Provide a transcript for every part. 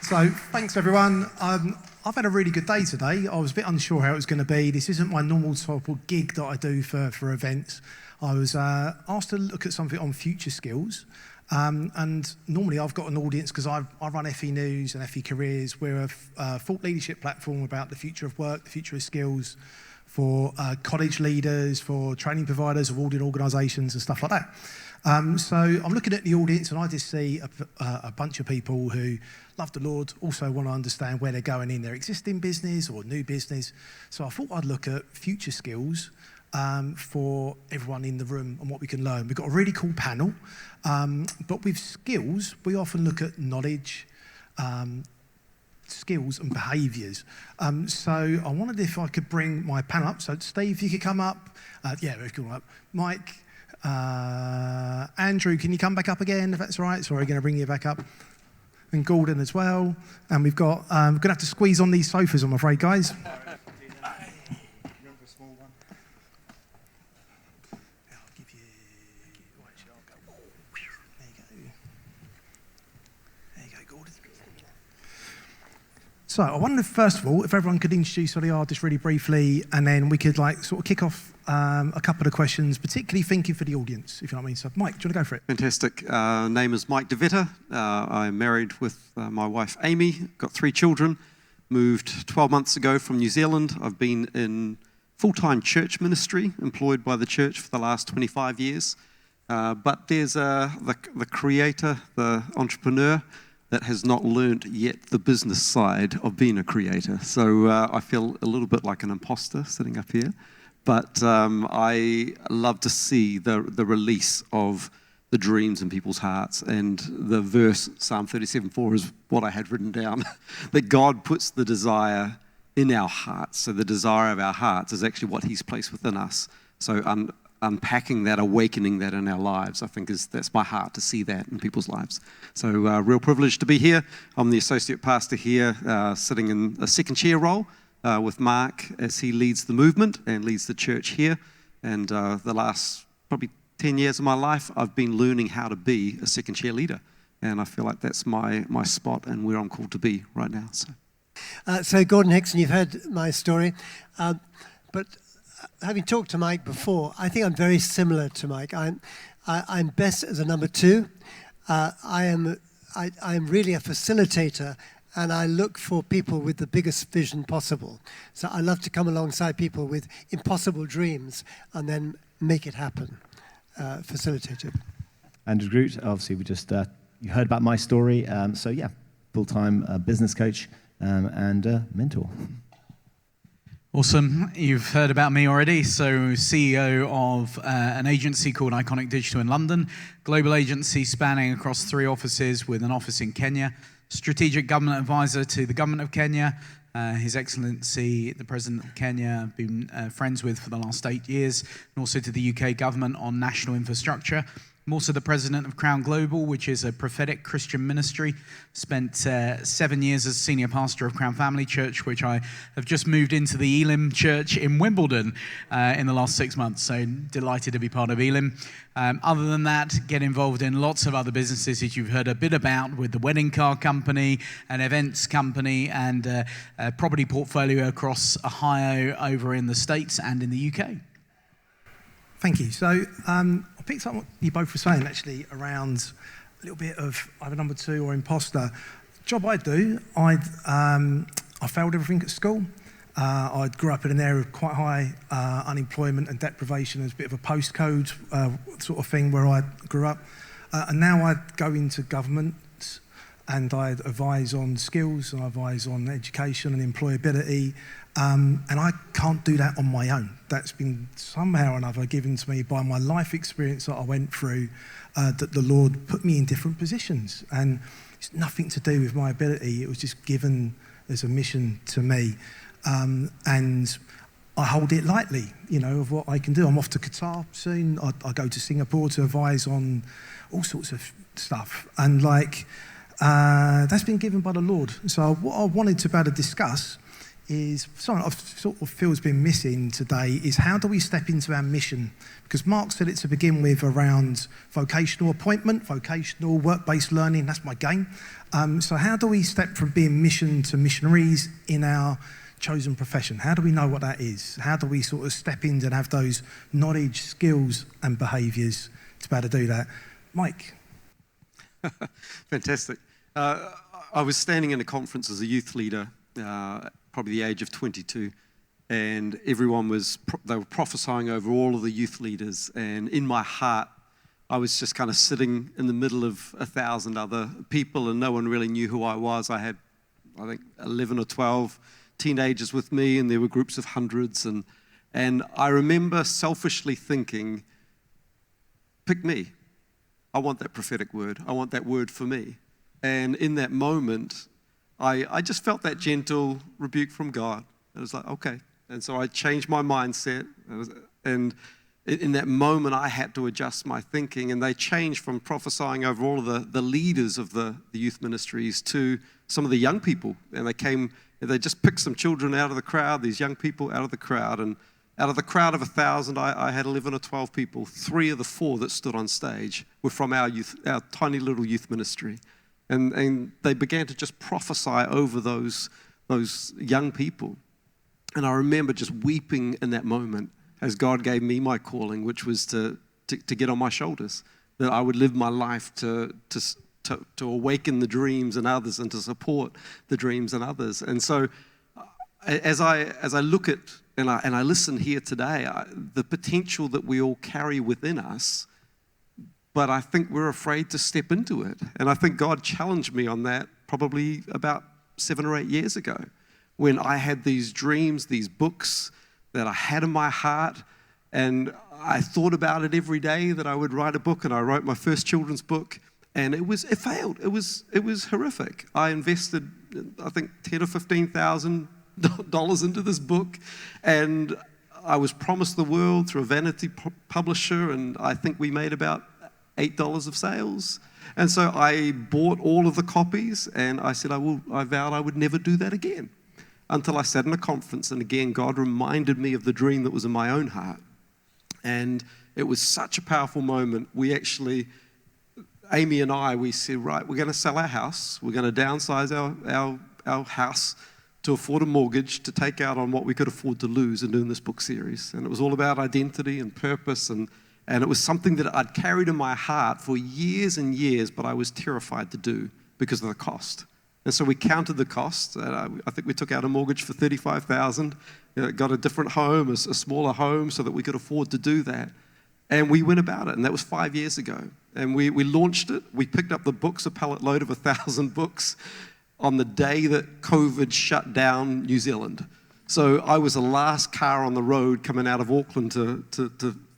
So, thanks everyone. I've had a really good day today. I was a bit unsure how it was going to be. This isn't my normal type of gig that I do for events. I was asked to look at something on future skills. And normally I've got an audience because I run FE News and FE Careers. We're a thought leadership platform about the future of work, the future of skills for college leaders, for training providers, awarding organisations and stuff like that. So I'm looking at the audience and I just see a bunch of people who love the Lord, also want to understand where they're going in their existing business or new business. So I thought I'd look at future skills for everyone in the room and what we can learn. We've got a really cool panel, but with skills, we often look at knowledge, skills and behaviours. So I wondered if I could bring my panel up. So Steve, if you could come up. Yeah, we come up. Mike, Andrew, can you come back up again if that's all right? Sorry, going to bring you back up. And Gordon as well. And we've got, we're going to have to squeeze on these sofas, I'm afraid, guys. So I wonder, first of all, if everyone could introduce who they are just really briefly, and then we could sort of kick off a couple of questions, particularly thinking for the audience, if you know what I mean. So Mike, do you want to go for it? Fantastic. Name is Mike De Vetter. I'm married with my wife Amy, got 3 children, moved 12 months ago from New Zealand. I've been in full-time church ministry, employed by the church for the last 25 years. But there's the creator, the entrepreneur, that has not learnt yet the business side of being a creator. So I feel a little bit like an imposter sitting up here. But I love to see the release of the dreams in people's hearts. And the verse, Psalm 37:4, is what I had written down, that God puts the desire in our hearts. So the desire of our hearts is actually what he's placed within us. So unpacking that, awakening that in our lives, I think that's my heart, to see that in people's lives. So real privilege to be here. I'm the associate pastor here, sitting in a second chair role with Mark as he leads the movement and leads the church here. And the last probably 10 years of my life, I've been learning how to be a second chair leader. And I feel like that's my spot and where I'm called to be right now. So Gordon Hickson, you've heard my story, but having talked to Mike before, I think I'm very similar to Mike. I'm best as a number 2. I'm really a facilitator, and I look for people with the biggest vision possible. So I love to come alongside people with impossible dreams and then make it happen. Facilitator. Andrew Groot, obviously we just you heard about my story. So yeah, full-time business coach and mentor. Awesome. You've heard about me already. So CEO of an agency called Iconic Digital in London, global agency spanning across 3 offices with an office in Kenya, strategic government advisor to the government of Kenya, His Excellency, the President of Kenya, I've been friends with for the last 8 years, and also to the UK government on national infrastructure. I'm also the president of Crown Global, which is a prophetic Christian ministry. Spent 7 years as senior pastor of Crown Family Church, which I have just moved into the Elim Church in Wimbledon in the last 6 months. So delighted to be part of Elim. Other than that, get involved in lots of other businesses that you've heard a bit about, with the wedding car company, an events company, and a property portfolio across Ohio, over in the States and in the UK. Thank you. So I picked up what you both were saying, actually, around a little bit of either number 2 or imposter. The job I do, I failed everything at school. I grew up in an area of quite high unemployment and deprivation as a bit of a postcode sort of thing where I grew up. And now I go into government and I advise on skills and I advise on education and employability. And I can't do that on my own. That's been somehow or another given to me by my life experience that I went through, that the Lord put me in different positions. And it's nothing to do with my ability. It was just given as a mission to me. And I hold it lightly, of what I can do. I'm off to Qatar soon. I go to Singapore to advise on all sorts of stuff. And that's been given by the Lord. So what I wanted to be able to discuss is something I sort of feel has been missing today is how do we step into our mission? Because Mark said it to begin with around vocational appointment, vocational work-based learning, that's my game. So how do we step from being mission to missionaries in our chosen profession? How do we know what that is? How do we sort of step in and have those knowledge, skills and behaviours to be able to do that? Mike? Fantastic. I was standing in a conference as a youth leader, probably the age of 22, and everyone they were prophesying over all of the youth leaders, and in my heart, I was just kind of sitting in the middle of 1,000 other people, and no one really knew who I was. I had, I think, 11 or 12 teenagers with me, and there were groups of hundreds, and I remember selfishly thinking, pick me. I want that prophetic word. I want that word for me. And in that moment, I just felt that gentle rebuke from God. It was like, okay. And so I changed my mindset. And in that moment, I had to adjust my thinking. And they changed from prophesying over all of the leaders of the youth ministries to some of the young people. And they just picked some children out of the crowd, these young people out of the crowd. And out of the crowd of 1,000, I had 11 or 12 people. 3 of the 4 that stood on stage were from our tiny little youth ministry. And they began to just prophesy over those young people. And I remember just weeping in that moment as God gave me my calling, which was to get on my shoulders, that I would live my life to awaken the dreams in others and to support the dreams in others. And so as I look at and I listen here today, the potential that we all carry within us, but I think we're afraid to step into it. And I think God challenged me on that probably about 7 or 8 years ago when I had these dreams, these books that I had in my heart, and I thought about it every day that I would write a book, and I wrote my first children's book, and it failed. It was horrific. I invested, I think, $10,000 or $15,000 into this book, and I was promised the world through a vanity publisher, and I think we made about $8 of sales. And so I bought all of the copies, and I said I vowed I would never do that again, until I sat in a conference, and again God reminded me of the dream that was in my own heart. And it was such a powerful moment. We actually, Amy and I, we said, right, we're going to sell our house, we're going to downsize our house to afford a mortgage to take out on what we could afford to lose in doing this book series. And it was all about identity and purpose, and it was something that I'd carried in my heart for years and years, but I was terrified to do because of the cost. And so we counted the cost. I think we took out a mortgage for $35,000, got a different home, a smaller home, so that we could afford to do that. And we went about it, and that was 5 years ago. And we launched it. We picked up the books, a pallet load of 1,000 books, on the day that COVID shut down New Zealand. So I was the last car on the road coming out of Auckland to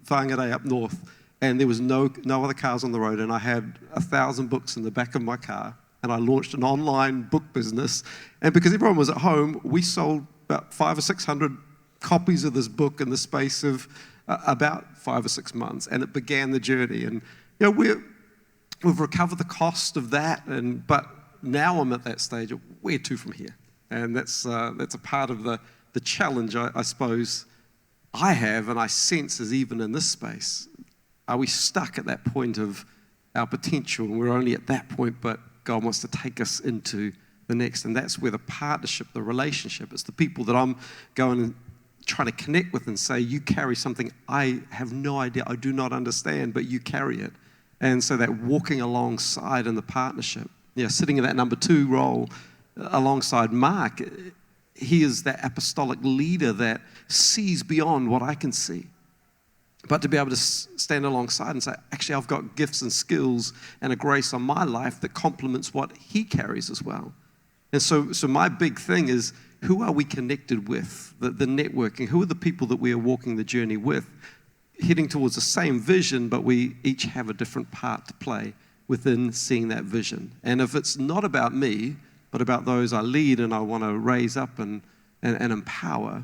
Whangarei up north, and there was no other cars on the road, and I had 1,000 books in the back of my car, and I launched an online book business. And because everyone was at home, we sold about 500 or 600 copies of this book in the space of about 5 or 6 months, and it began the journey. And we've recovered the cost of that, but now I'm at that stage of where to from here, and that's a part of the challenge, I suppose, I have, and I sense is even in this space. Are we stuck at that point of our potential, and we're only at that point, but God wants to take us into the next? And that's where the partnership, the relationship, it's the people that I'm going and trying to connect with and say, you carry something I have no idea, I do not understand, but you carry it. And so that walking alongside in the partnership, sitting in that number 2 role alongside Mark, he is that apostolic leader that sees beyond what I can see. But to be able to stand alongside and say, actually, I've got gifts and skills and a grace on my life that complements what he carries as well. And so my big thing is, who are we connected with? The networking. Who are the people that we are walking the journey with? Heading towards the same vision, but we each have a different part to play within seeing that vision. And if it's not about me, but about those I lead and I want to raise up and empower,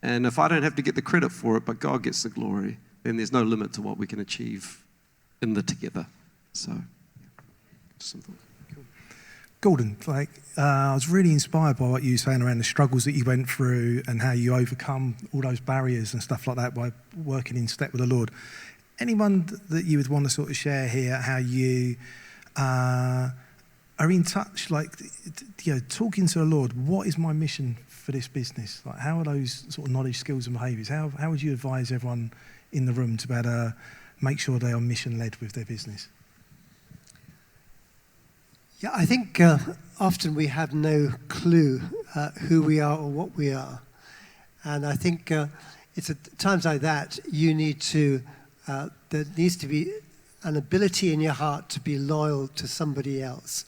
and if I don't have to get the credit for it, but God gets the glory, then there's no limit to what we can achieve in the together. So, just some thoughts. Cool. Gordon, I was really inspired by what you were saying around the struggles that you went through and how you overcome all those barriers and stuff like that by working in step with the Lord. Anyone that you would want to sort of share here how you are in touch, talking to the Lord, what is my mission for this business? Like, how are those sort of knowledge, skills and behaviours? How would you advise everyone in the room to be able to make sure they are mission-led with their business? Yeah, I think often we have no clue who we are or what we are. And I think it's at times like that you need to, there needs to be an ability in your heart to be loyal to somebody else.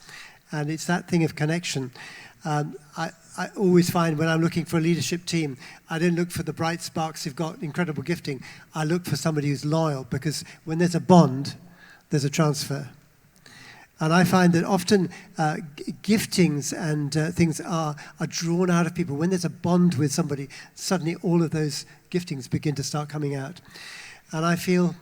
And it's that thing of connection. I always find when I'm looking for a leadership team, I don't look for the bright sparks who've got incredible gifting. I look for somebody who's loyal, because when there's a bond, there's a transfer. And I find that often giftings and things are drawn out of people. When there's a bond with somebody, suddenly all of those giftings begin to start coming out. And I feel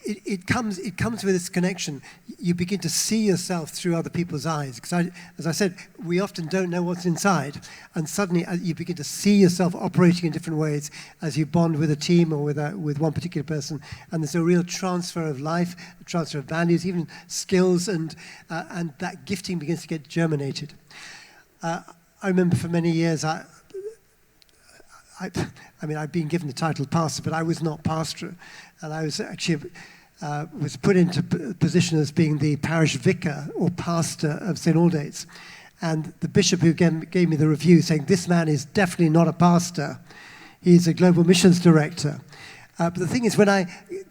it comes with this connection. You begin to see yourself through other people's eyes. Because as I said, we often don't know what's inside. And suddenly you begin to see yourself operating in different ways as you bond with a team or with one particular person. And there's a real transfer of life, a transfer of values, even skills, and that gifting begins to get germinated. I remember for many years, I mean, I've been given the title pastor, but I was not pastor. And I was actually was put into position as being the parish vicar or pastor of St. Aldate's. And the bishop who gave me the review saying, this man is definitely not a pastor. He's a global missions director. But the thing is, when I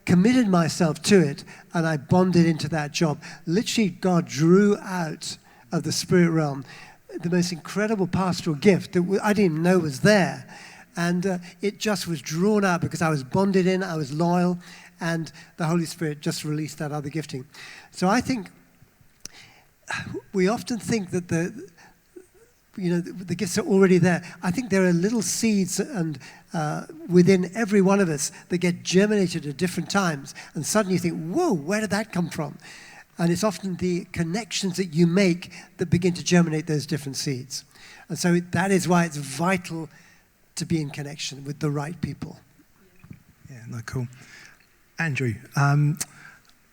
committed myself to it and I bonded into that job, literally God drew out of the spirit realm the most incredible pastoral gift that I didn't even know was there. And it just was drawn out because I was bonded in, I was loyal, and the Holy Spirit just released that other gifting. So I think we often think that the gifts are already there. I think there are little seeds and within every one of us that get germinated at different times. And suddenly you think, whoa, where did that come from? And it's often the connections that you make that begin to germinate those different seeds. And so that is why it's vital to be in connection with the right people. Yeah, no, cool. Andrew,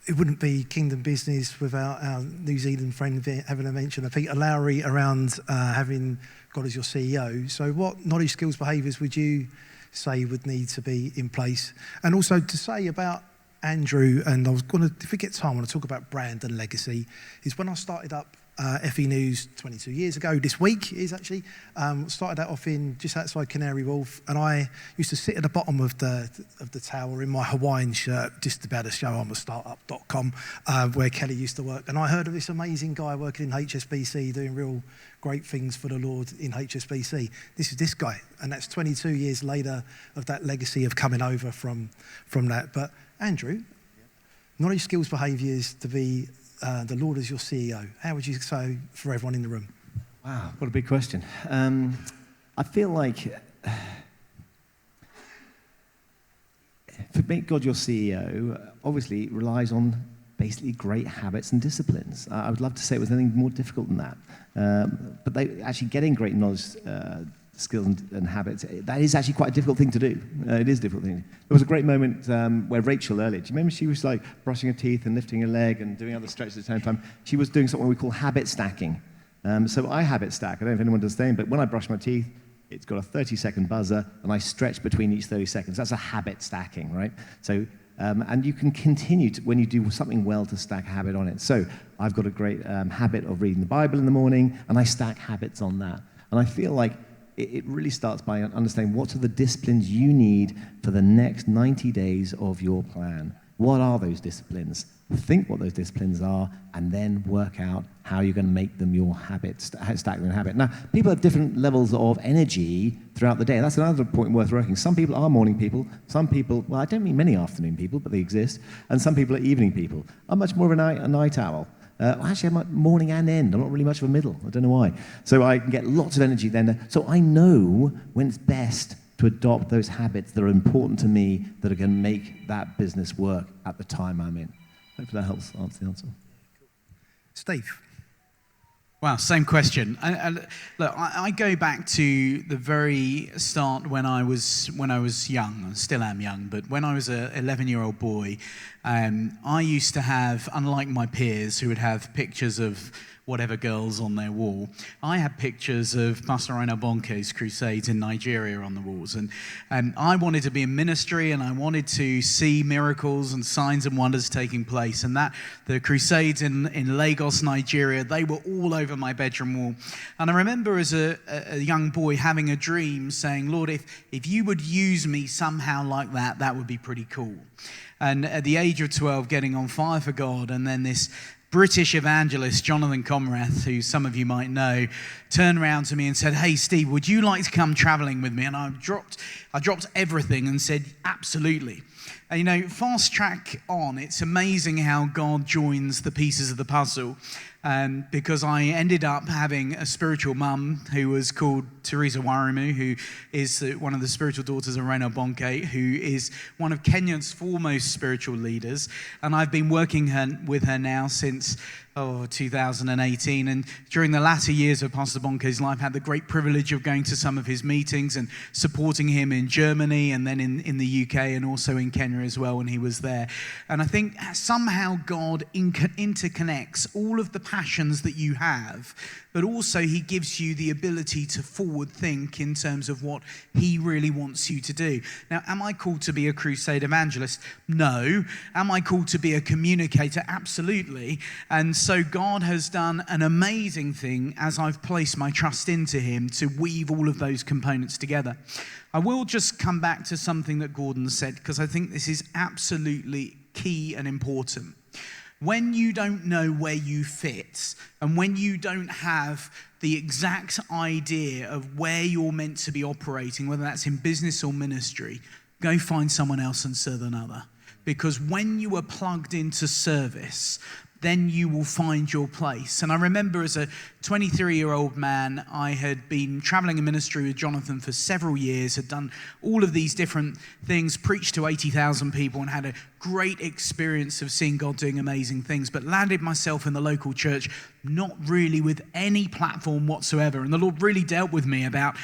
it wouldn't be Kingdom Business without our New Zealand friend having a mention of Peter Lowry around having God as your CEO. So what knowledge, skills, behaviours would you say would need to be in place? And also to say about Andrew, and I was going to, if we get time, I want to talk about brand and legacy, is when I started up FE News 22 years ago, this week is actually, started that off in just outside Canary Wharf, and I used to sit at the bottom of the tower in my Hawaiian shirt just about to show I'm a startup.com, where Kelly used to work, and I heard of this amazing guy working in HSBC doing real great things for the Lord in HSBC. This is this guy, and that's 22 years later of that legacy of coming over from that. But Andrew, knowledge, skills, behaviours to be the Lord as your CEO. How would you say for everyone in the room? Wow, what a big question. I feel like to make God your CEO, obviously it relies on basically great habits and disciplines. I would love to say it was anything more difficult than that. But actually getting great knowledge, skills and habits, that is actually quite a difficult thing to do. It is a difficult thing. There was a great moment where Rachel earlier, do you remember she was like brushing her teeth and lifting her leg and doing other stretches at the same time? She was doing something we call habit stacking. So I habit stack. I don't know if anyone does the same, but when I brush my teeth, it's got a 30-second buzzer and I stretch between each 30 seconds. That's a habit stacking, right? So, and you can continue to, when you do something well, to stack a habit on it. So I've got a great habit of reading the Bible in the morning, and I stack habits on that. And I feel like it really starts by understanding what are the disciplines you need for the next 90 days of your plan. What are those disciplines? Think what those disciplines are, and then work out how you're going to make them your habits, stack them in habit. Now, people have different levels of energy throughout the day. That's another point worth working. Some people are morning people. Some people, well, I don't mean many afternoon people, but they exist. And some people are evening people. I'm much more of a night owl. Actually, I'm like morning and end. I'm not really much of a middle. I don't know why. So I can get lots of energy then. So I know when it's best to adopt those habits that are important to me, that are going to make that business work at the time I'm in. Hopefully that helps answer the answer. Steve. Wow, same question. Look, I go back to the very start when I was young. I still am young, but when I was an 11-year-old boy, I used to have, unlike my peers who would have pictures of whatever girls on their wall, I had pictures of Pastor Reinhard Bonnke's crusades in Nigeria on the walls. And I wanted to be in ministry, and I wanted to see miracles and signs and wonders taking place. And the crusades in Lagos, Nigeria, they were all over my bedroom wall. And I remember as a young boy having a dream saying, Lord, if you would use me somehow like that, that would be pretty cool. And at the age of 12, getting on fire for God, and then this British evangelist, Jonathan Comrath, who some of you might know, turned around to me and said, hey, Steve, would you like to come traveling with me? And I dropped everything and said, absolutely. And, fast track on, it's amazing how God joins the pieces of the puzzle. Because I ended up having a spiritual mum who was called Teresa Warimu, who is one of the spiritual daughters of Reinhard Bonnke, who is one of Kenya's foremost spiritual leaders. And I've been working with her now since 2018. And during the latter years of Pastor Bonnke's life, I had the great privilege of going to some of his meetings and supporting him in Germany and then in the UK and also in Kenya as well when he was there. And I think somehow God interconnects all of the passions that you have, but also he gives you the ability to forward think in terms of what he really wants you to do. Now, am I called to be a crusade evangelist? No. Am I called to be a communicator? Absolutely. And so God has done an amazing thing as I've placed my trust into him to weave all of those components together. I will just come back to something that Gordon said, because I think this is absolutely key and important. When you don't know where you fit, and when you don't have the exact idea of where you're meant to be operating, whether that's in business or ministry, go find someone else and serve another. Because when you are plugged into service, then you will find your place. And I remember as a 23-year-old man, I had been traveling in ministry with Jonathan for several years, had done all of these different things, preached to 80,000 people, and had a great experience of seeing God doing amazing things, but landed myself in the local church, not really with any platform whatsoever. And the Lord really dealt with me about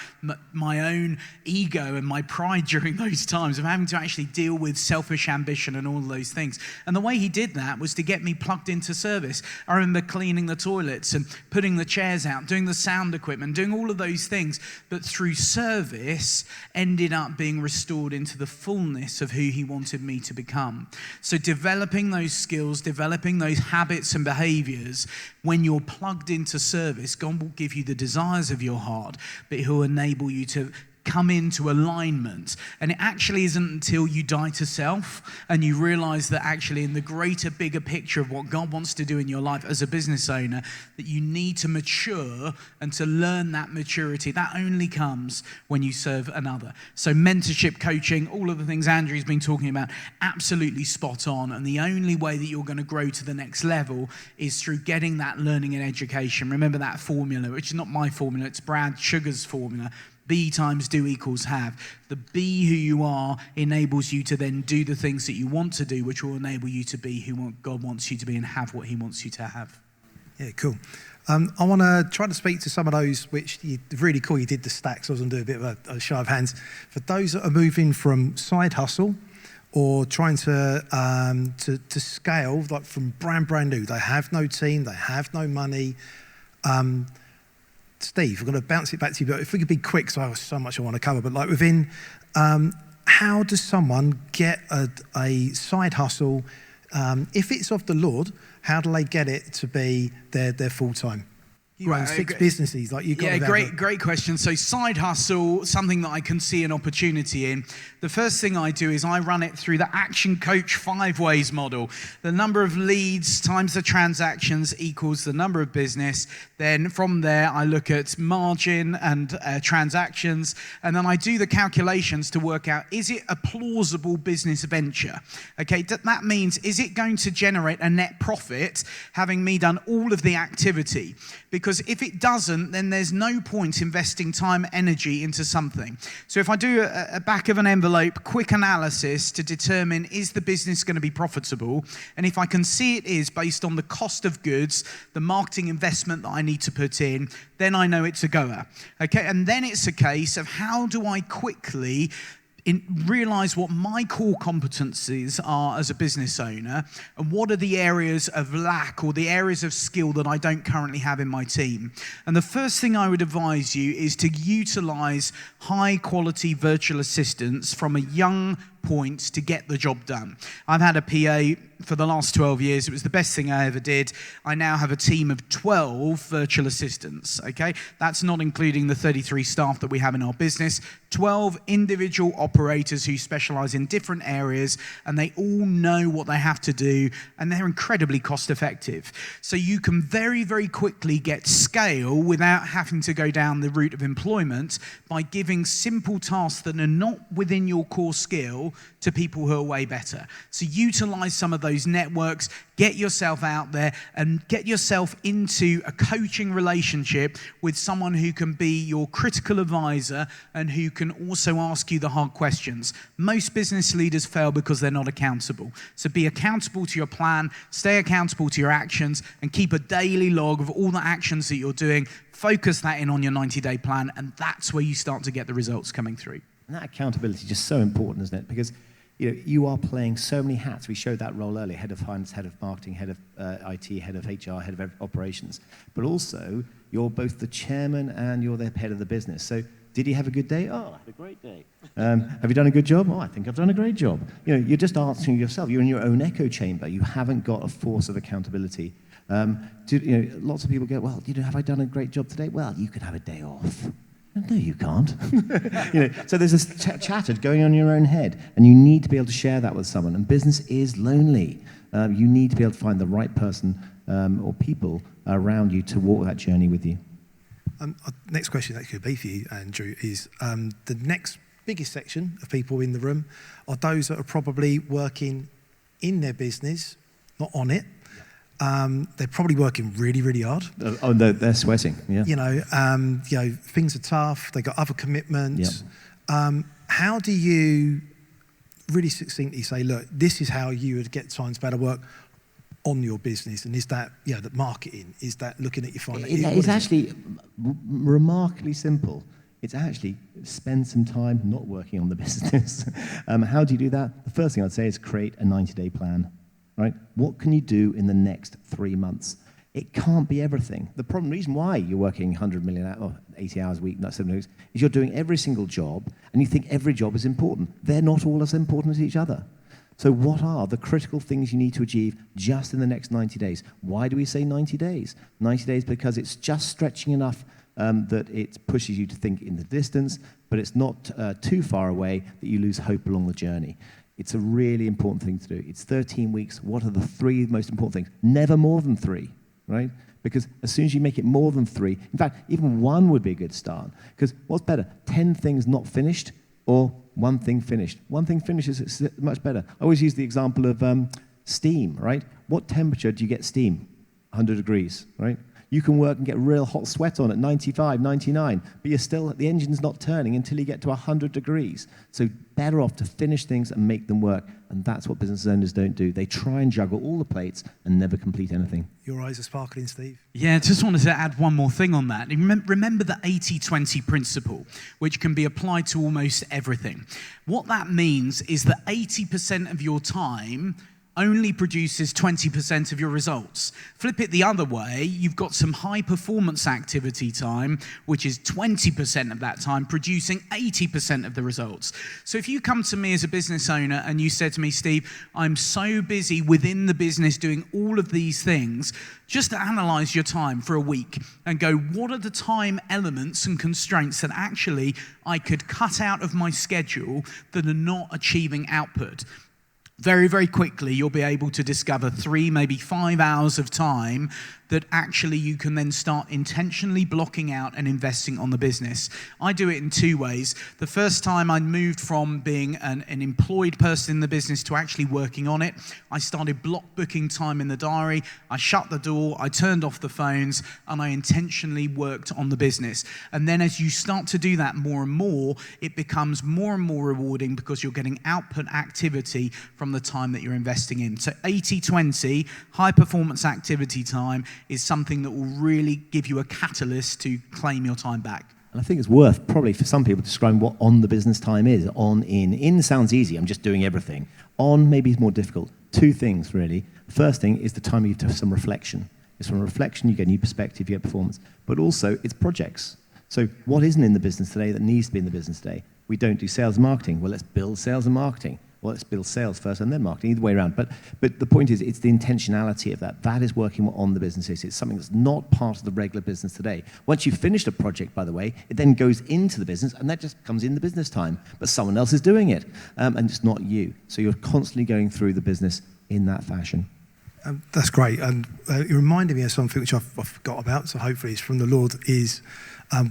my own ego and my pride during those times of having to actually deal with selfish ambition and all of those things. And the way he did that was to get me plugged into service. I remember cleaning the toilets and putting the chairs out, doing the sound equipment, doing all of those things, but through service ended up being restored into the fullness of who he wanted me to become. So developing those skills, developing those habits and behaviors, when you're plugged into service, God will give you the desires of your heart, but he'll enable you to come into alignment. And it actually isn't until you die to self and you realize that actually in the greater, bigger picture of what God wants to do in your life as a business owner, that you need to mature, and to learn that maturity, that only comes when you serve another. So mentorship, coaching, all of the things Andrew's been talking about, absolutely spot on. And the only way that you're going to grow to the next level is through getting that learning and education. Remember that formula, which is not my formula, it's Brad Sugar's formula. Be times do equals have. The be who you are enables you to then do the things that you want to do, which will enable you to be who God wants you to be and have what he wants you to have. Yeah, cool. I want to try to speak to some of those which really cool. You did the stacks. I was going to do a bit of a show of hands. For those that are moving from side hustle or trying to scale, like from brand new, they have no team, they have no money. Steve, I'm going to bounce it back to you, but if we could be quick, so I have so much I want to cover, but like within, how does someone get a side hustle, if it's of the Lord, how do they get it to be their full-time? You own 6 businesses, like you got. Yeah, great question. So side hustle, something that I can see an opportunity in. The first thing I do is I run it through the Action Coach 5 Ways model. The number of leads times the transactions equals the number of business. Then from there, I look at margin and transactions, and then I do the calculations to work out, is it a plausible business venture? Okay, that means, is it going to generate a net profit having me done all of the activity? Because because if it doesn't, then there's no point investing time, energy into something. So if I do a back of an envelope, quick analysis to determine is the business going to be profitable, and if I can see it is based on the cost of goods, the marketing investment that I need to put in, then I know it's a goer. Okay, and then it's a case of how do I quickly realize what my core competencies are as a business owner, and what are the areas of lack or the areas of skill that I don't currently have in my team. And the first thing I would advise you is to utilize high quality virtual assistants from a young point to get the job done. I've had a PA for the last 12 years. It was the best thing I ever did. I now have a team of 12 virtual assistants, okay? That's not including the 33 staff that we have in our business. 12 individual operators who specialize in different areas, and they all know what they have to do, and they're incredibly cost effective. So you can very, very quickly get scale without having to go down the route of employment by giving simple tasks that are not within your core skill to people who are way better. So utilize some of those networks, get yourself out there and get yourself into a coaching relationship with someone who can be your critical advisor and who can also ask you the hard questions. Most business leaders fail because they're not accountable. So be accountable to your plan, stay accountable to your actions, and keep a daily log of all the actions that you're doing. Focus that in on your 90-day plan, and that's where you start to get the results coming through. And that accountability is just so important, isn't it? Because you are playing so many hats. We showed that role earlier: head of finance, head of marketing, head of IT, head of HR, head of operations. But also, you're both the chairman and you're the head of the business. So, did you have a good day? Oh, I had a great day. Have you done a good job? Oh, I think I've done a great job. You're just answering yourself. You're in your own echo chamber. You haven't got a force of accountability. Lots of people go, well, have I done a great job today? Well, you could have a day off. No, you can't. So there's this chatter going on in your own head, and you need to be able to share that with someone. And business is lonely. You need to be able to find the right person or people around you to walk that journey with you. Next question that could be for you, Andrew, is the next biggest section of people in the room are those that are probably working in their business, not on it. They're probably working really, really hard. Oh, they're sweating. Yeah. Things are tough. They've got other commitments. Yep. How do you really succinctly say, look, this is how you would get time to better work on your business? And is that, the marketing? Is that looking at your finances? It's actually remarkably simple. It's actually spend some time not working on the business. How do you do that? The first thing I'd say is create a 90-day plan. Right? What can you do in the next 3 months? It can't be everything. The reason why you're working 100 million or 80 hours a week, not 7 weeks, is you're doing every single job, and you think every job is important. They're not all as important as each other. So what are the critical things you need to achieve just in the next 90 days? Why do we say 90 days? 90 days because it's just stretching enough that it pushes you to think in the distance, but it's not too far away that you lose hope along the journey. It's a really important thing to do. It's 13 weeks. What are the 3 most important things? Never more than 3, right? Because as soon as you make it more than 3, in fact, even 1 would be a good start. Because what's better, 10 things not finished or 1 thing finished? 1 thing finished is much better. I always use the example of steam, right? What temperature do you get steam? 100 degrees, right? You can work and get real hot sweat on at 95, 99, but the engine's not turning until you get to 100 degrees. So better off to finish things and make them work. And that's what business owners don't do. They try and juggle all the plates and never complete anything. Your eyes are sparkling, Steve. Yeah, just wanted to add one more thing on that. Remember the 80-20 principle, which can be applied to almost everything. What that means is that 80% of your time only produces 20% of your results. Flip it the other way, you've got some high performance activity time, which is 20% of that time producing 80% of the results. So if you come to me as a business owner and you said to me, Steve, I'm so busy within the business doing all of these things, just analyze your time for a week and go, what are the time elements and constraints that actually I could cut out of my schedule that are not achieving output? very, very quickly you'll be able to discover 3, maybe 5 hours of time that actually you can then start intentionally blocking out and investing on the business. I do it in 2 ways. The first time I moved from being an employed person in the business to actually working on it, I started block booking time in the diary. I shut the door, I turned off the phones, and I intentionally worked on the business. And then as you start to do that more and more, it becomes more and more rewarding because you're getting output activity from the time that you're investing in. So 80-20, high performance activity time, is something that will really give you a catalyst to claim your time back. And I think it's worth probably for some people describing what on the business time is. On, in. In sounds easy, I'm just doing everything. On maybe is more difficult. 2 things really. First thing is the time you have some reflection. It's from reflection you get new perspective, you get performance. But also it's projects. So what isn't in the business today that needs to be in the business today? We don't do sales and marketing. Well, let's build sales and marketing. Well, let's build sales first and then marketing, either way around. But the point is, it's the intentionality of that. That is working on the business. It's something that's not part of the regular business today. Once you've finished a project, by the way, it then goes into the business, and that just comes in the business time. But someone else is doing it, and it's not you. So you're constantly going through the business in that fashion. That's great. And it reminded me of something which I forgot about, so hopefully it's from the Lord, is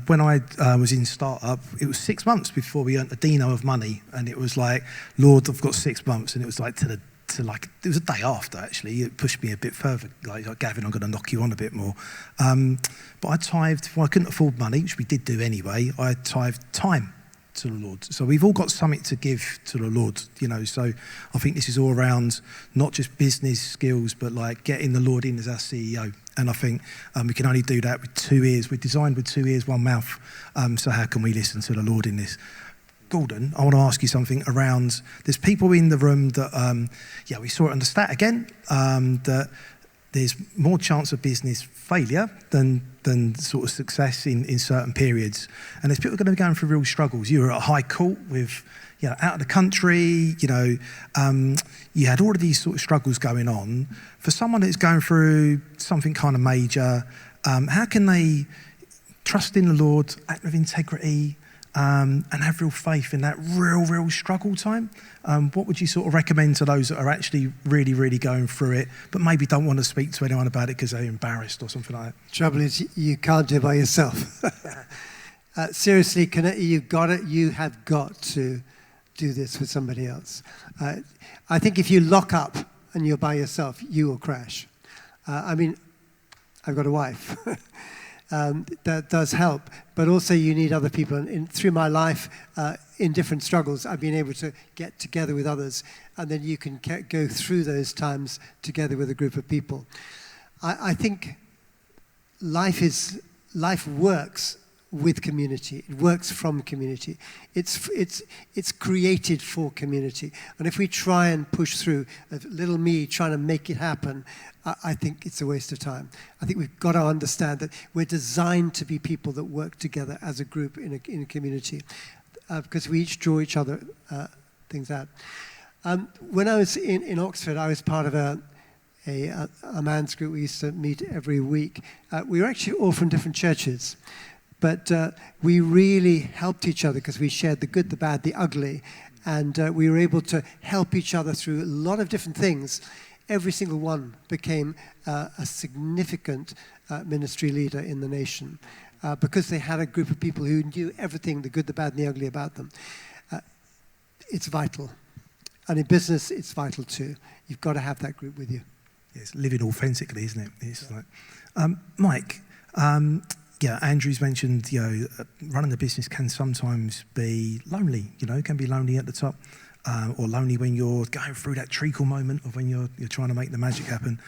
when I was in startup, it was 6 months before we earned a dino of money. And it was like, Lord, I've got 6 months. And it was like it was a day after, actually. It pushed me a bit further. Like Gavin, I'm going to knock you on a bit more. But I tithed, well, I couldn't afford money, which we did do anyway. I tithed time to the Lord. So we've all got something to give to the Lord, you know. So I think this is all around not just business skills, but like getting the Lord in as our CEO. And I think we can only do that with 2 ears. We're designed with 2 ears, 1 mouth. So how can we listen to the Lord in this? Gordon, I want to ask you something around, there's people in the room that, we saw it on the stat again, that there's more chance of business failure than sort of success in certain periods. And there's people going to be going through real struggles. You were at a high court with, out of the country, you had all of these sort of struggles going on. For someone that's going through something kind of major, how can they trust in the Lord, act with integrity, and have real faith in that real struggle time? What would you sort of recommend to those that are actually really, really going through it, but maybe don't want to speak to anyone about it because they're embarrassed or something like that? Trouble is, you can't do it by yourself. Seriously, you have got to do this with somebody else. I think if you lock up and you're by yourself, you will crash. I've got a wife. That does help, but also you need other people. And through my life, in different struggles, I've been able to get together with others, and then you can go through those times together with a group of people. I think life works with community. It works from community. It's created for community. And if we try and push through, little me trying to make it happen, I think it's a waste of time. I think we've got to understand that we're designed to be people that work together as a group in a community, because we each draw each other things out. When I was in Oxford, I was part of a man's group. We used to meet every week. We were actually all from different churches. But we really helped each other because we shared the good, the bad, the ugly. And we were able to help each other through a lot of different things. Every single one became a significant ministry leader in the nation because they had a group of people who knew everything, the good, the bad, and the ugly about them. It's vital. And in business, it's vital too. You've got to have that group with you. It's living authentically, isn't it? It's like, Mike, Andrew's mentioned, running the business can sometimes be lonely, it can be lonely at the top, or lonely when you're going through that treacle moment of when you're trying to make the magic happen.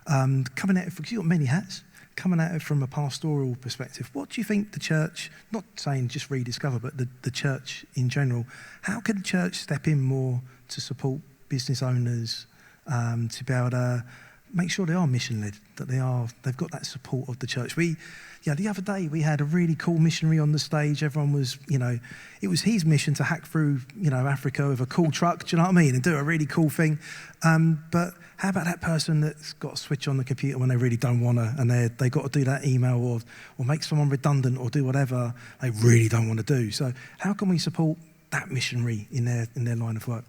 Coming at it, because you've got many hats, coming at it from a pastoral perspective, what do you think the church, not saying just Rediscover, but the church in general, how can the church step in more to support business owners to be able to make sure they are mission-led, that they've got that support of the church? The other day we had a really cool missionary on the stage. Everyone was, it was his mission to hack through, Africa with a cool truck, do you know what I mean, and do a really cool thing. But how about that person that's got to switch on the computer when they really don't want to, and they got to do that email or make someone redundant or do whatever they really don't want to do? So how can we support that missionary in their line of work?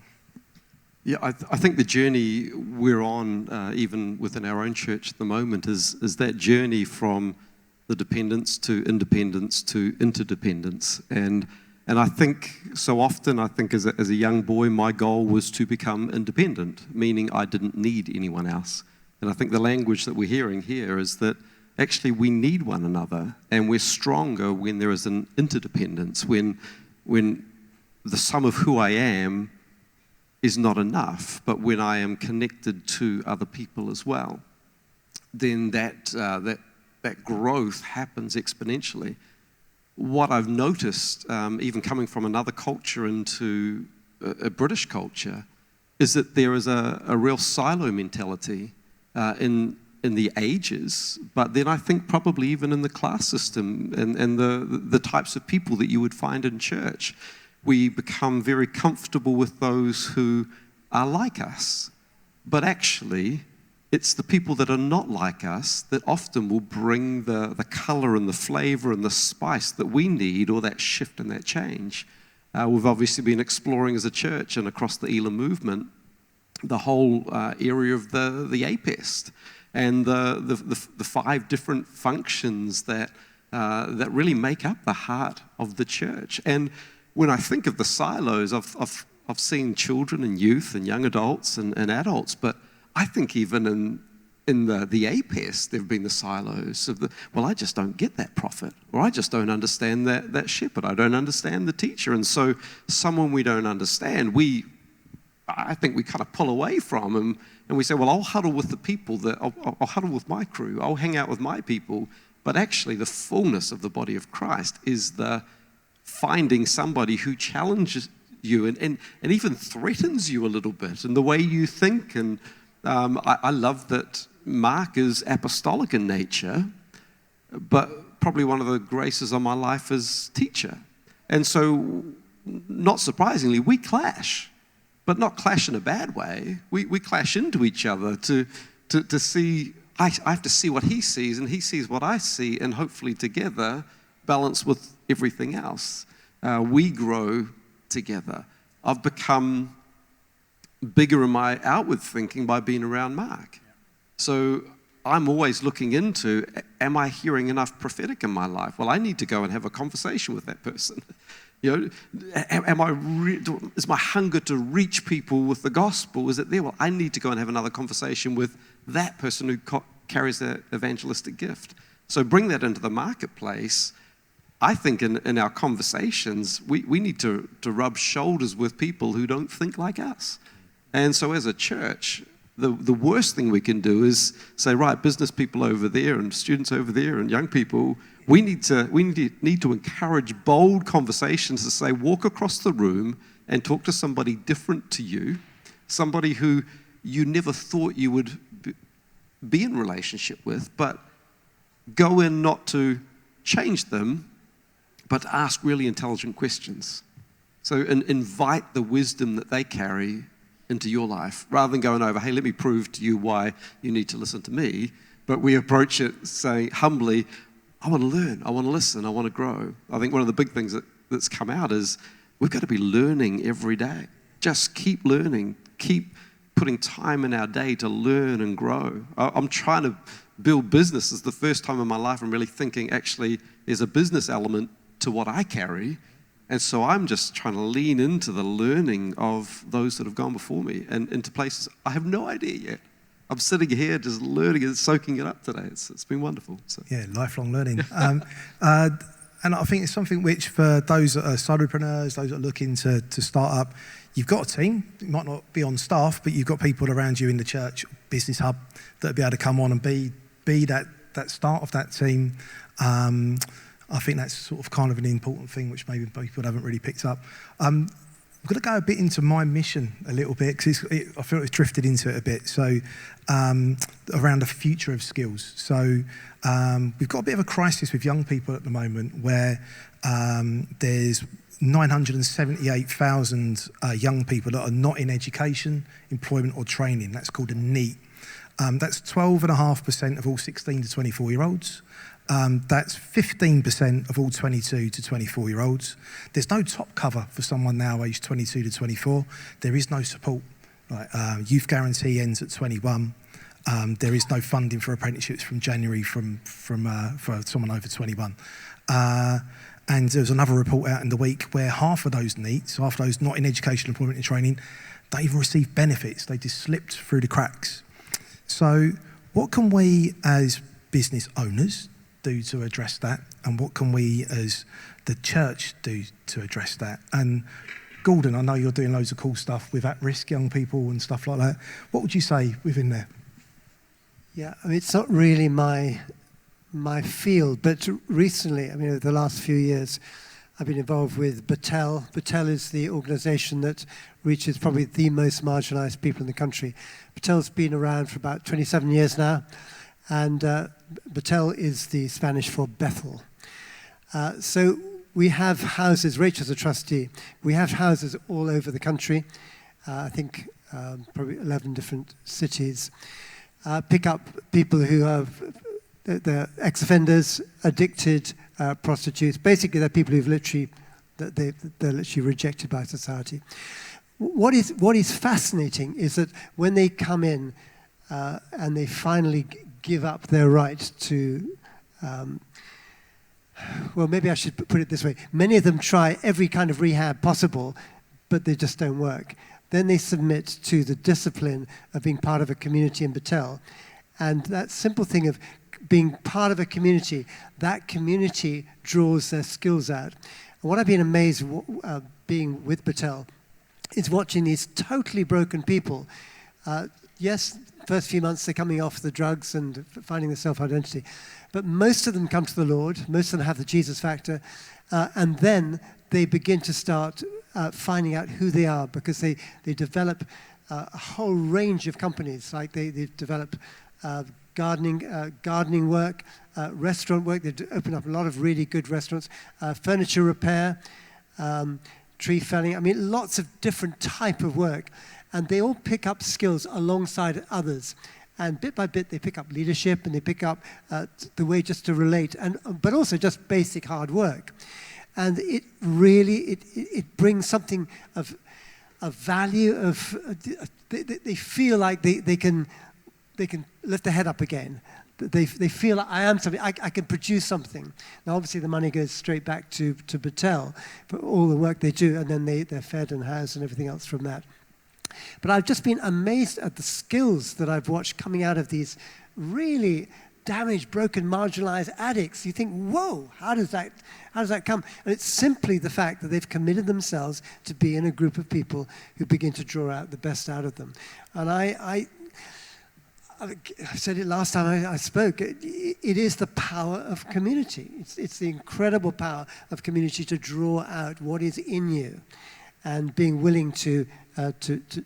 Yeah, I think the journey we're on, even within our own church at the moment, is that journey from the dependence to independence to interdependence. And I think so often, I think as a young boy, my goal was to become independent, meaning I didn't need anyone else. And I think the language that we're hearing here is that actually we need one another, and we're stronger when there is an interdependence, when the sum of who I am is not enough, but when I am connected to other people as well, then that growth happens exponentially. What I've noticed, even coming from another culture into a British culture, is that there is a real silo mentality in the ages, but then I think probably even in the class system and the types of people that you would find in church. We become very comfortable with those who are like us. But actually, it's the people that are not like us that often will bring the color and the flavor and the spice that we need, or that shift and that change. We've obviously been exploring as a church and across the Elam movement the whole area of the APEST and the 5 different functions that really make up the heart of the church. And when I think of the silos, I've seen children and youth and young adults and adults, but I think even in the APES, there have been the silos of well, I just don't get that prophet, or I just don't understand that shepherd, I don't understand the teacher. And so someone we don't understand, I think we kind of pull away from, and we say, well, I'll huddle with the people, I'll huddle with my crew, I'll hang out with my people. But actually the fullness of the body of Christ is the finding somebody who challenges you and even threatens you a little bit in the way you think. And I love that Mark is apostolic in nature, but probably one of the graces of my life is teacher. And so, not surprisingly, we clash, but not clash in a bad way. We clash into each other to see, I have to see what he sees, and he sees what I see, and hopefully together balance with everything else. We grow together. I've become bigger in my outward thinking by being around Mark. So I'm always looking into, am I hearing enough prophetic in my life? Well, I need to go and have a conversation with that person. You know, is my hunger to reach people with the gospel, is it there? Well, I need to go and have another conversation with that person who carries that evangelistic gift. So bring that into the marketplace. I think in our conversations, we need to rub shoulders with people who don't think like us. And so as a church, the worst thing we can do is say, right, business people over there and students over there and young people, we need to encourage bold conversations to say, walk across the room and talk to somebody different to you, somebody who you never thought you would be in relationship with, but go in not to change them, but to ask really intelligent questions. So invite the wisdom that they carry into your life, rather than going over, hey, let me prove to you why you need to listen to me. But we approach it saying humbly, I want to learn, I want to listen, I want to grow. I think one of the big things that's come out is we've got to be learning every day. Just keep learning, keep putting time in our day to learn and grow. I'm trying to build business. It's the first time in my life I'm really thinking, actually, there's a business element to what I carry. And so I'm just trying to lean into the learning of those that have gone before me and into places I have no idea yet. I'm sitting here just learning and soaking it up today. It's been wonderful. So. Yeah, lifelong learning. And I think it's something which for those that are solopreneurs, those that are looking to start up, you've got a team. You might not be on staff, but you've got people around you in the church business hub that will be able to come on and be that start of that team. I think that's sort of kind of an important thing which maybe people haven't really picked up. I'm going to go a bit into my mission a little bit because I feel it's drifted into it a bit. So around the future of skills. So we've got a bit of a crisis with young people at the moment where there's 978,000 young people that are not in education, employment or training. That's called a NEET. That's 12.5% of all 16 to 24-year-olds. That's 15% of all 22 to 24-year-olds. There's no top cover for someone now aged 22 to 24. There is no support. Like, youth guarantee ends at 21. There is no funding for apprenticeships from January for someone over 21. And there was another report out in the week where half of those NEETs, half of those not in education, employment and training, don't even receive benefits. They just slipped through the cracks. So what can we as business owners do to address that? And what can we as the church do to address that? And Gordon, I know you're doing loads of cool stuff with at-risk young people and stuff like that. What would you say within there? Yeah, I mean, it's not really my field, but recently, I mean, over the last few years, I've been involved with Battelle. Battelle is the organisation that reaches probably the most marginalised people in the country. Battelle's been around for about 27 years now, and Battelle is the Spanish for Bethel. So we have houses, Rachel's a trustee, we have houses all over the country, I think probably 11 different cities, pick up people who have the ex-offenders, addicted, prostitutes. Basically, they're people who've literally, they're literally rejected by society. What is fascinating is that when they come in and they finally give up their right to, well, maybe I should put it this way. Many of them try every kind of rehab possible, but they just don't work. Then they submit to the discipline of being part of a community in Battelle. And that simple thing of being part of a community, that community draws their skills out. And what I've been amazed being with Battelle is watching these totally broken people. Yes, first few months they're coming off the drugs and finding their self-identity. But most of them come to the Lord, most of them have the Jesus factor, and then they begin to start finding out who they are, because they develop a whole range of companies. Like they develop gardening work, restaurant work. They open up a lot of really good restaurants, furniture repair, tree felling. I mean, lots of different type of work. And they all pick up skills alongside others. And bit by bit, they pick up leadership, and they pick up the way just to relate, but also just basic hard work. And it really, it brings something of value. They feel like they can lift their head up again. They feel like I am something, I can produce something. Now, obviously, the money goes straight back to Battelle for all the work they do, and then they're fed and housed and everything else from that. But I've just been amazed at the skills that I've watched coming out of these really damaged, broken, marginalized addicts. You think, whoa, how does that come? And it's simply the fact that they've committed themselves to be in a group of people who begin to draw out the best out of them. And I said it last time I spoke, it is the power of community. It's the incredible power of community to draw out what is in you, and being willing to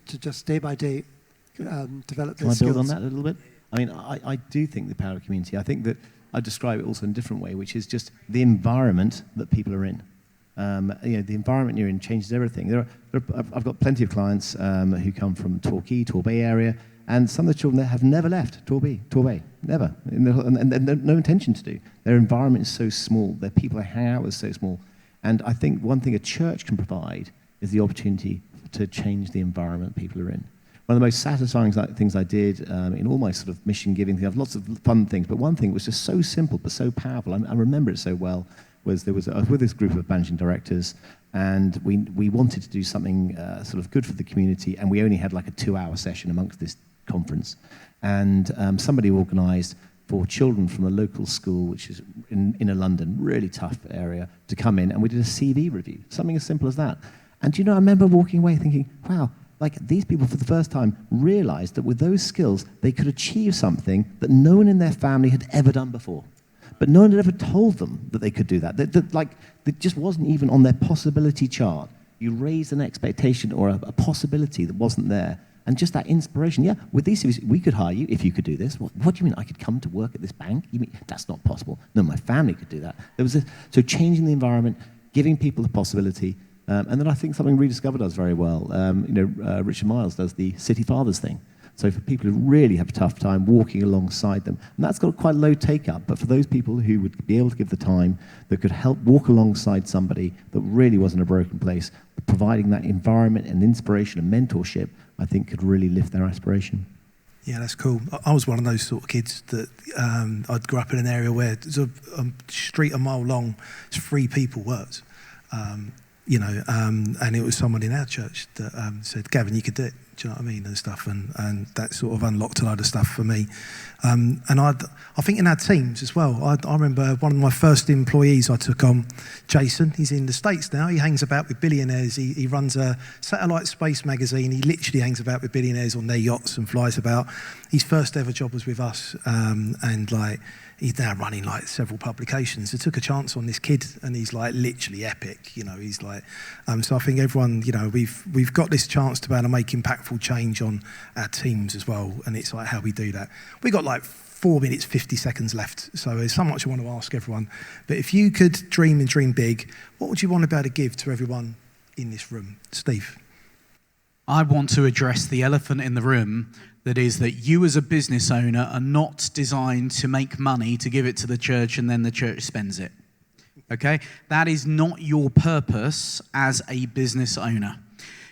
just day by day develop those skills. Can I build on that a little bit? I mean, I do think the power of community. I think that I describe it also in a different way, which is just the environment that people are in. The environment you're in changes everything. I've got plenty of clients who come from Torquay, Torbay area, and some of the children there have never left Torbay, never, and no intention to do. Their environment is so small, their people they hang out with are so small. And I think one thing a church can provide is the opportunity to change the environment people are in. One of the most satisfying things I did in all my sort of mission giving things, I have lots of fun things, but one thing was just so simple but so powerful, I remember it so well, I was with this group of managing directors, and we wanted to do something sort of good for the community, and we only had like a 2-hour session amongst this conference. And somebody organised for children from a local school, which is in inner London, really tough area, to come in, and we did a CV review, something as simple as that. And I remember walking away thinking, wow, like these people for the first time realized that with those skills, they could achieve something that no one in their family had ever done before. But no one had ever told them that they could do that. That just wasn't even on their possibility chart. You raised an expectation or a possibility that wasn't there. And just that inspiration, yeah, with these CVs, we could hire you if you could do this. What do you mean I could come to work at this bank? You mean that's not possible? No, my family could do that. So changing the environment, giving people the possibility. And then I think something Rediscover does very well. Richard Miles does the City Fathers thing. So for people who really have a tough time, walking alongside them. And that's got quite low take-up, but for those people who would be able to give the time, that could help walk alongside somebody that really was in a broken place, providing that environment and inspiration and mentorship I think could really lift their aspiration. Yeah, that's cool. I was one of those sort of kids that I'd grow up in an area where there's a street a mile long, 3 people worked, and it was someone in our church that said, Gavin, you could do it. Do you know what I mean? And stuff, and that sort of unlocked a load of stuff for me. And I think in our teams as well, I remember one of my first employees I took on, Jason. He's in the States now. He hangs about with billionaires. He runs a satellite space magazine. He literally hangs about with billionaires on their yachts and flies about. His first ever job was with us, and like he's now running like several publications. I took a chance on this kid, and he's like literally epic. He's like, so I think everyone, we've got this chance to be able to make impactful change on our teams as well, and it's like how we do that. We got like 4 minutes, 50 seconds left, so there's so much I want to ask everyone. But if you could dream and dream big, what would you want to be able to give to everyone in this room? Steve? I want to address the elephant in the room, that is that you as a business owner are not designed to make money to give it to the church and then the church spends it. Okay? That is not your purpose as a business owner.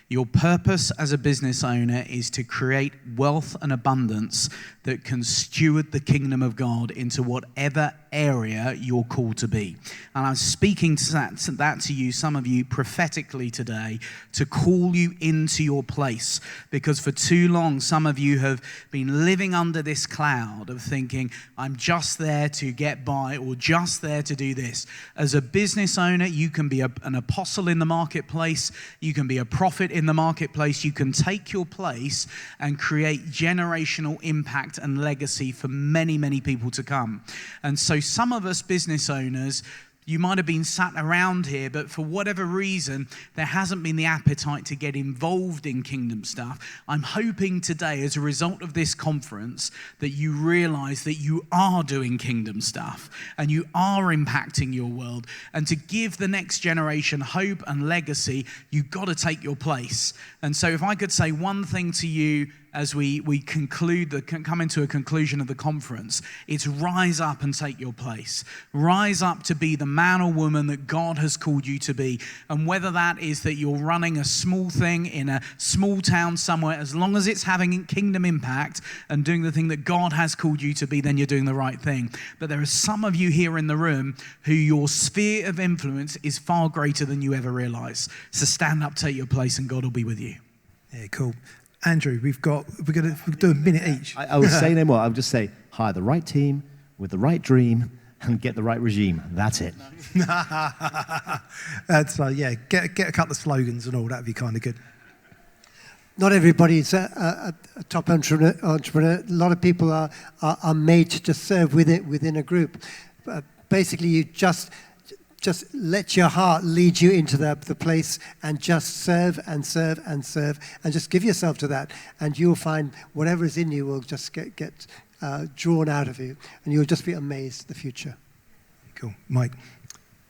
Your purpose as a business owner is to create wealth and abundance that can steward the kingdom of God into whatever area you're called to be. And I'm speaking to that to you, some of you, prophetically today, to call you into your place. Because for too long, some of you have been living under this cloud of thinking, I'm just there to get by or just there to do this. As a business owner, you can be an apostle in the marketplace. You can be a prophet in the marketplace. You can take your place and create generational impact and legacy for many, many people to come. And so some of us business owners, you might have been sat around here, but for whatever reason, there hasn't been the appetite to get involved in kingdom stuff. I'm hoping today, as a result of this conference, that you realize that you are doing kingdom stuff and you are impacting your world. And to give the next generation hope and legacy, you've got to take your place. And so if I could say one thing to you as we come into a conclusion of the conference, it's rise up and take your place. Rise up to be the man or woman that God has called you to be. And whether that is that you're running a small thing in a small town somewhere, as long as it's having kingdom impact and doing the thing that God has called you to be, then you're doing the right thing. But there are some of you here in the room who your sphere of influence is far greater than you ever realize. So stand up, take your place, and God will be with you. Yeah, cool. Andrew, we're going to do a minute each. I would say no more. I would just say, hire the right team with the right dream and get the right regime. That's it. So, get a couple of slogans and all. That'd be kind of good. Not everybody's a top entrepreneur. A lot of people are made to serve within a group. Basically, you just let your heart lead you into the place and just serve and serve and serve and just give yourself to that, and you'll find whatever is in you will just get drawn out of you, and you'll just be amazed at the future. Cool. Mike?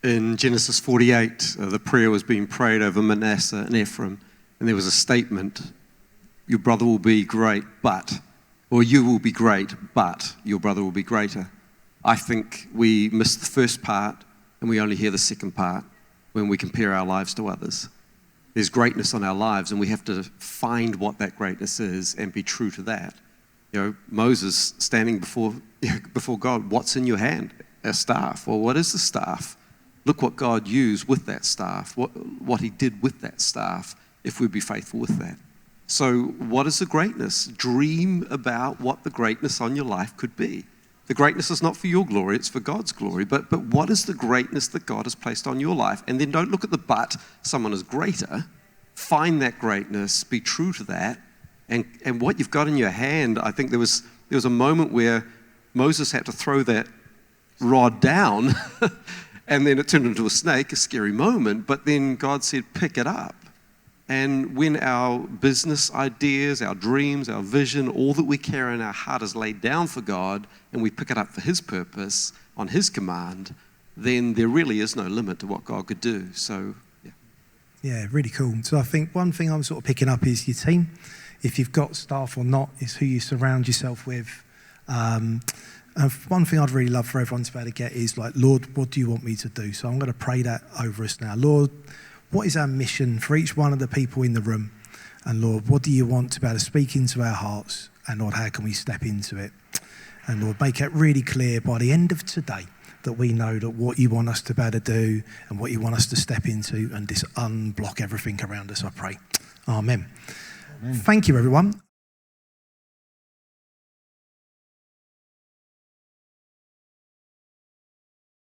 In Genesis 48, the prayer was being prayed over Manasseh and Ephraim, and there was a statement, your brother will be great, or you will be great, but your brother will be greater. I think we missed the first part, and we only hear the second part when we compare our lives to others. There's greatness on our lives, and we have to find what that greatness is and be true to that. Moses standing before God, what's in your hand? A staff. Well, what is the staff? Look what God used with that staff, what he did with that staff, if we'd be faithful with that. So what is the greatness? Dream about what the greatness on your life could be. The greatness is not for your glory, it's for God's glory. But what is the greatness that God has placed on your life? And then don't look at the but, someone is greater. Find that greatness, be true to that. And what you've got in your hand, I think there was a moment where Moses had to throw that rod down, and then it turned into a snake, a scary moment. But then God said, pick it up. And when our business ideas, our dreams, our vision, all that we carry in our heart is laid down for God, and we pick it up for his purpose, on his command, then there really is no limit to what God could do. So, yeah. Yeah, really cool. So I think one thing I'm sort of picking up is your team. If you've got staff or not, is who you surround yourself with. And one thing I'd really love for everyone to be able to get is like, Lord, what do you want me to do? So I'm going to pray that over us now. Lord, what is our mission for each one of the people in the room? And Lord, what do you want to be able to speak into our hearts? And Lord, how can we step into it? And Lord, make it really clear by the end of today that we know that what you want us to be able to do and what you want us to step into and just unblock everything around us, I pray. Amen. Thank you, everyone.